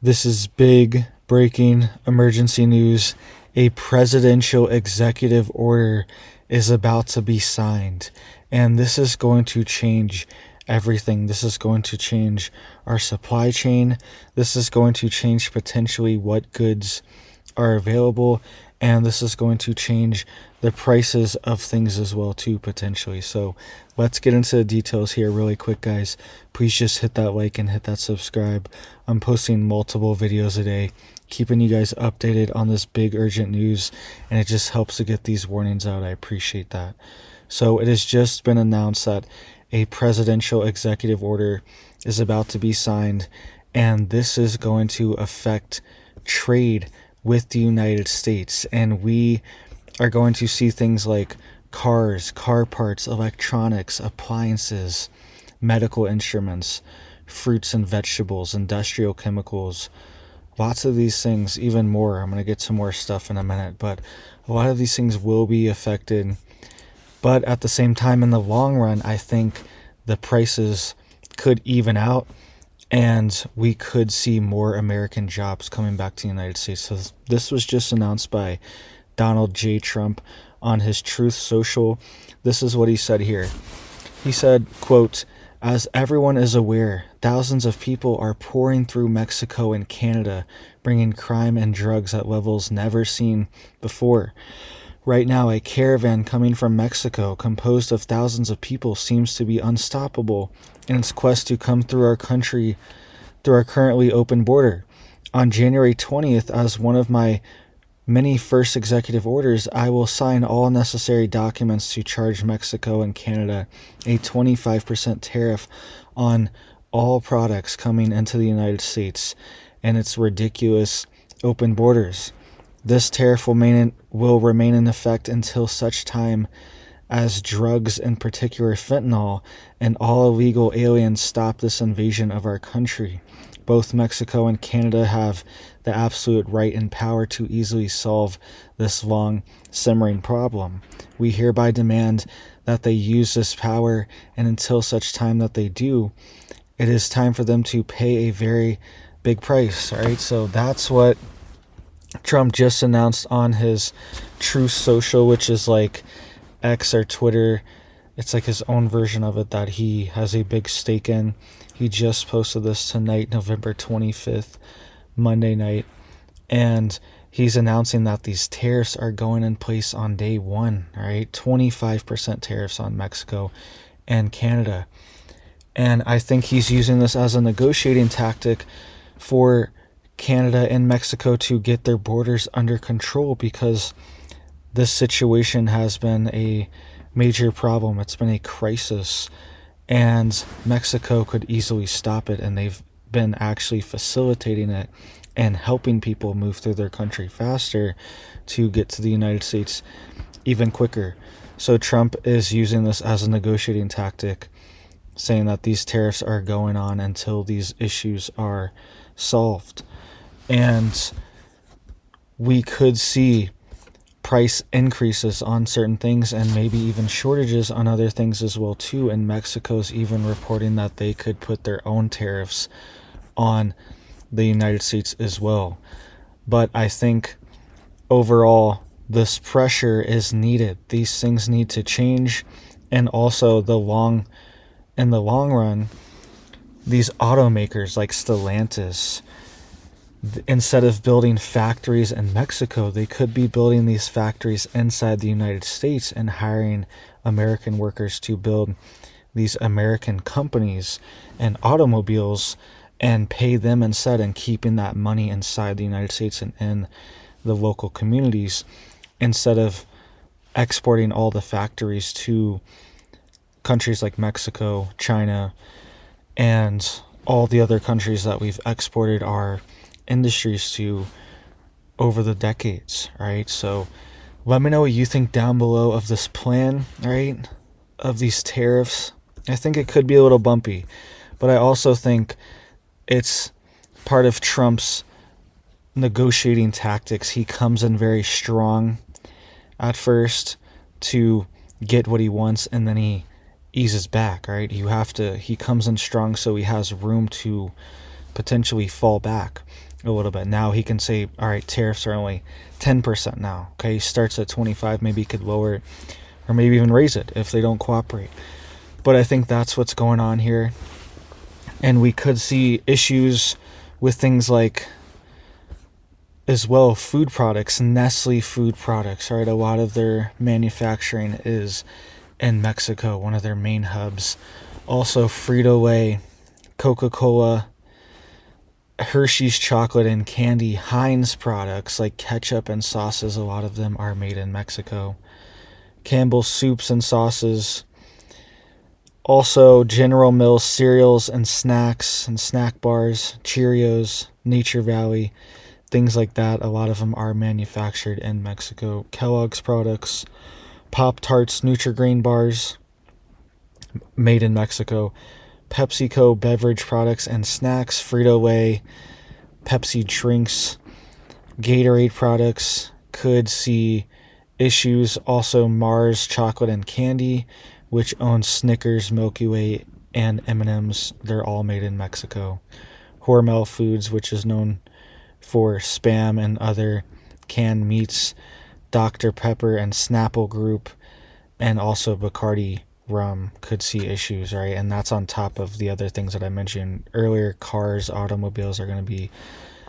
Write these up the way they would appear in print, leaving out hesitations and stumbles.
This is big breaking emergency news. A presidential executive order is about to be signed, and this is going to change everything. This is going to change our supply chain. This is going to change potentially what goods are available, and this is going to change the prices of things as well too, potentially. So let's get into the details here really quick, guys. Please just hit that like and hit that subscribe. I'm posting multiple videos a day, keeping you guys updated on this big urgent news, and it just helps to get these warnings out. I appreciate that. So it has just been announced that a presidential executive order is about to be signed, and this is going to affect trade with the United States. And we are going to see things like cars, car parts, electronics, appliances, medical instruments, fruits and vegetables, industrial chemicals, lots of these things, even more. I'm going to get to more stuff in a minute, but a lot of these things will be affected. But at the same time, in the long run, I think the prices could even out, and we could see more American jobs coming back to the United States. So this was just announced by Donald J. Trump on his Truth Social. This is what he said here. He said, quote, "As everyone is aware, thousands of people are pouring through Mexico and Canada, bringing crime and drugs at levels never seen before. Right now, a caravan coming from Mexico, composed of thousands of people, seems to be unstoppable in its quest to come through our country, through our currently open border. On January 20th, as one of my many first executive orders, I will sign all necessary documents to charge Mexico and Canada a 25% tariff on all products coming into the United States and its ridiculous open borders. This tariff will remain in effect until such time as drugs, in particular fentanyl, and all illegal aliens stop this invasion of our country. Both Mexico and Canada have the absolute right and power to easily solve this long simmering problem. We hereby demand that they use this power, and until such time that they do, it is time for them to pay a very big price." All right, so that's what Trump just announced on his Truth Social, which is like X or Twitter. It's like his own version of it that he has a big stake in. He just posted this tonight, November 25th, Monday night. And he's announcing that these tariffs are going in place on day one, all right? 25% tariffs on Mexico and Canada. And I think he's using this as a negotiating tactic for Canada and Mexico to get their borders under control, because this situation has been a major problem. It's been a crisis, and Mexico could easily stop it, and they've been actually facilitating it and helping people move through their country faster to get to the United States even quicker. So Trump is using this as a negotiating tactic, saying that these tariffs are going on until these issues are solved. And we could see price increases on certain things and maybe even shortages on other things as well too. And Mexico's even reporting that they could put their own tariffs on the United States as well. But I think overall this pressure is needed. These things need to change. And also in the long run, these automakers like Stellantis, instead of building factories in Mexico, they could be building these factories inside the United States and hiring American workers to build these American companies and automobiles and pay them instead, and keeping that money inside the United States and in the local communities, instead of exporting all the factories to countries like Mexico, China, and all the other countries that we've exported our industries to over the decades, right? So let me know what you think down below of this plan, right? Of these tariffs. I think it could be a little bumpy, but I also think it's part of Trump's negotiating tactics. He comes in very strong at first to get what he wants, and then he eases back, right? He comes in strong so he has room to potentially fall back. a little bit. Now he can say, all right, tariffs are only 10% now. Okay, he starts at 25, maybe he could lower it or maybe even raise it if they don't cooperate. But I think that's what's going on here. And we could see issues with things like, as well, food products, Nestle food products, right? A lot of their manufacturing is in Mexico, one of their main hubs. Also, Frito-Lay, Coca-Cola, Hershey's chocolate and candy, Heinz products like ketchup and sauces, a lot of them are made in Mexico. Campbell's soups and sauces. Also, General Mills cereals and snacks and snack bars, Cheerios, Nature Valley, things like that. A lot of them are manufactured in Mexico. Kellogg's products, Pop-Tarts, Nutri-Grain bars, made in Mexico. PepsiCo beverage products and snacks, Frito-Lay, Pepsi drinks, Gatorade products could see issues. Also, Mars chocolate and candy, which owns Snickers, Milky Way, and M&M's. They're all made in Mexico. Hormel Foods, which is known for Spam and other canned meats, Dr. Pepper and Snapple Group, and also Bacardi rum could see issues, right? And that's on top of the other things that I mentioned earlier. Cars, automobiles are going to be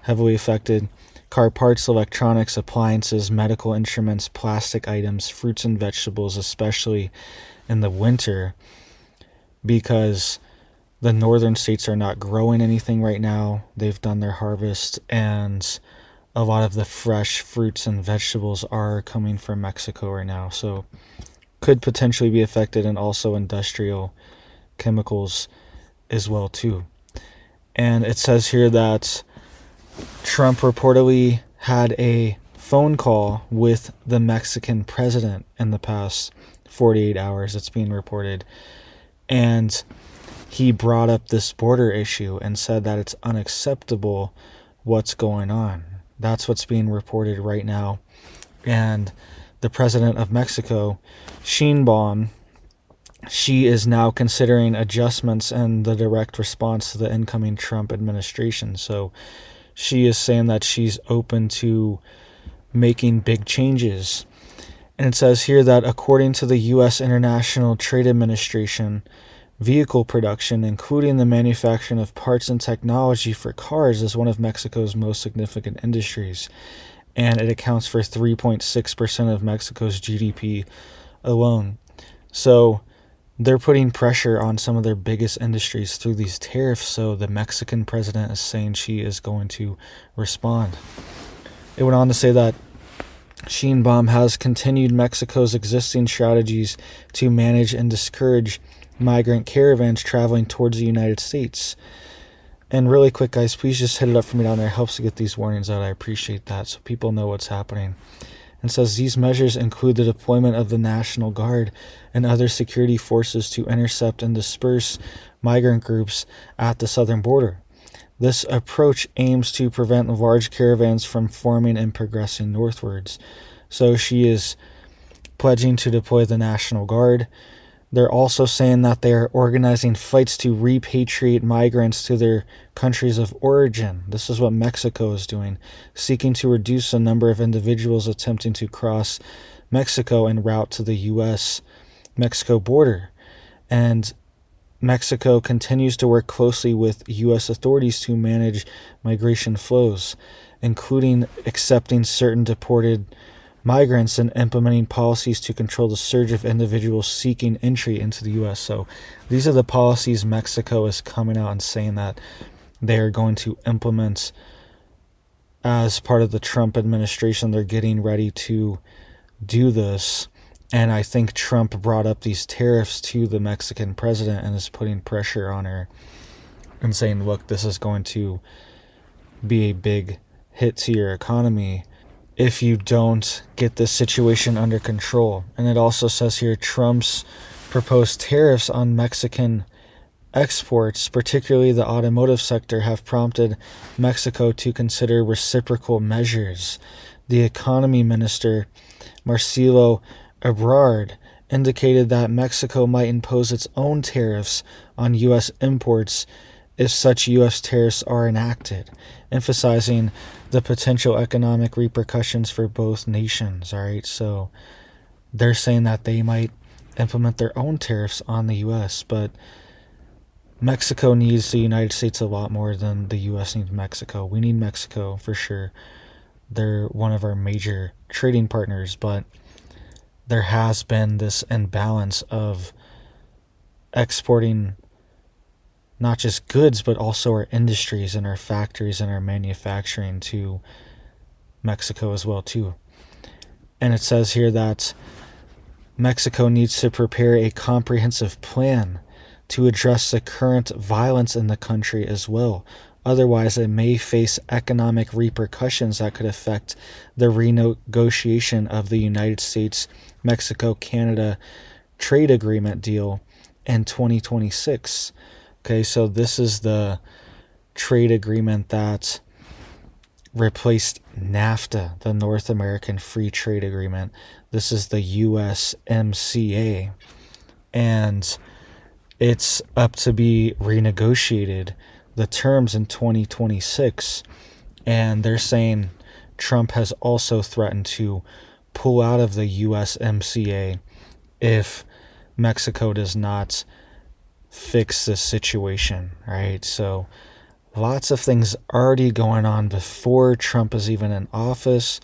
heavily affected. Car parts, electronics, appliances, medical instruments, plastic items, fruits and vegetables, especially in the winter, because the northern states are not growing anything right now. They've done their harvest, and a lot of the fresh fruits and vegetables are coming from Mexico right now. So could potentially be affected, and also industrial chemicals as well too. And it says here that Trump reportedly had a phone call with the Mexican president in the past 48 hours. It's being reported. And he brought up this border issue and said that it's unacceptable what's going on. That's what's being reported right now. And the president of Mexico, Sheinbaum, she is now considering adjustments in the direct response to the incoming Trump administration. So she is saying that she's open to making big changes. And it says here that according to the U.S. International Trade Administration, vehicle production, including the manufacturing of parts and technology for cars, is one of Mexico's most significant industries. And it accounts for 3.6% of Mexico's GDP alone. So they're putting pressure on some of their biggest industries through these tariffs. So the Mexican president is saying she is going to respond. It went on to say that Sheinbaum has continued Mexico's existing strategies to manage and discourage migrant caravans traveling towards the United States. And really quick, guys, please just hit it up for me down there. It helps to get these warnings out. I appreciate that, so people know what's happening. And says these measures include the deployment of the National Guard and other security forces to intercept and disperse migrant groups at the southern border. This approach aims to prevent large caravans from forming and progressing northwards. So she is pledging to deploy the National Guard. They're also saying that they are organizing flights to repatriate migrants to their countries of origin. This is what Mexico is doing, seeking to reduce the number of individuals attempting to cross Mexico en route to the U.S.-Mexico border. And Mexico continues to work closely with U.S. authorities to manage migration flows, including accepting certain deported migrants and implementing policies to control the surge of individuals seeking entry into the U.S. So these are the policies Mexico is coming out and saying that they are going to implement as part of the Trump administration. They're getting ready to do this. And I think Trump brought up these tariffs to the Mexican president and is putting pressure on her and saying, look, this is going to be a big hit to your economy if you don't get this situation under control. And it also says here, Trump's proposed tariffs on Mexican exports, particularly the automotive sector, have prompted Mexico to consider reciprocal measures. The economy minister, Marcelo Ebrard, indicated that Mexico might impose its own tariffs on U.S. imports if such U.S. tariffs are enacted, emphasizing the potential economic repercussions for both nations. All right, so they're saying that they might implement their own tariffs on the U.S., but Mexico needs the United States a lot more than the U.S. needs Mexico. We need Mexico for sure. They're one of our major trading partners, but there has been this imbalance of exporting not just goods, but also our industries and our factories and our manufacturing to Mexico as well too. And it says here that Mexico needs to prepare a comprehensive plan to address the current violence in the country as well. Otherwise, it may face economic repercussions that could affect the renegotiation of the United States-Mexico-Canada trade agreement deal in 2026. Okay, so this is the trade agreement that replaced NAFTA, the North American Free Trade Agreement. This is the USMCA, and it's up to be renegotiated, the terms in 2026, and they're saying Trump has also threatened to pull out of the USMCA if Mexico does not fix this situation, right? So lots of things already going on before Trump is even in office,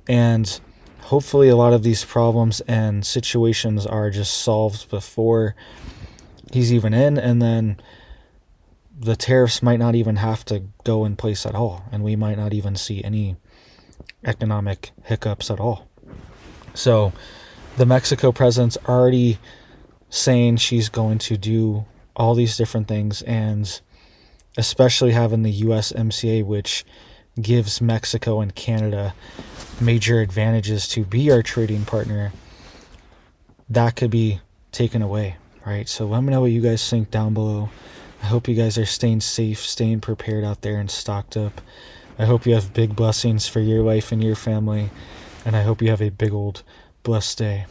and hopefully a lot of these problems and situations are just solved before he's even in, and then the tariffs might not even have to go in place at all, and we might not even see any economic hiccups at all. So the Mexico president's already saying she's going to do all these different things, and especially having the USMCA, which gives Mexico and Canada major advantages to be our trading partner, that could be taken away, right? So let me know what you guys think down below. I hope you guys are staying safe, staying prepared out there and stocked up. I hope you have big blessings for your life and your family, and I hope you have a big old blessed day.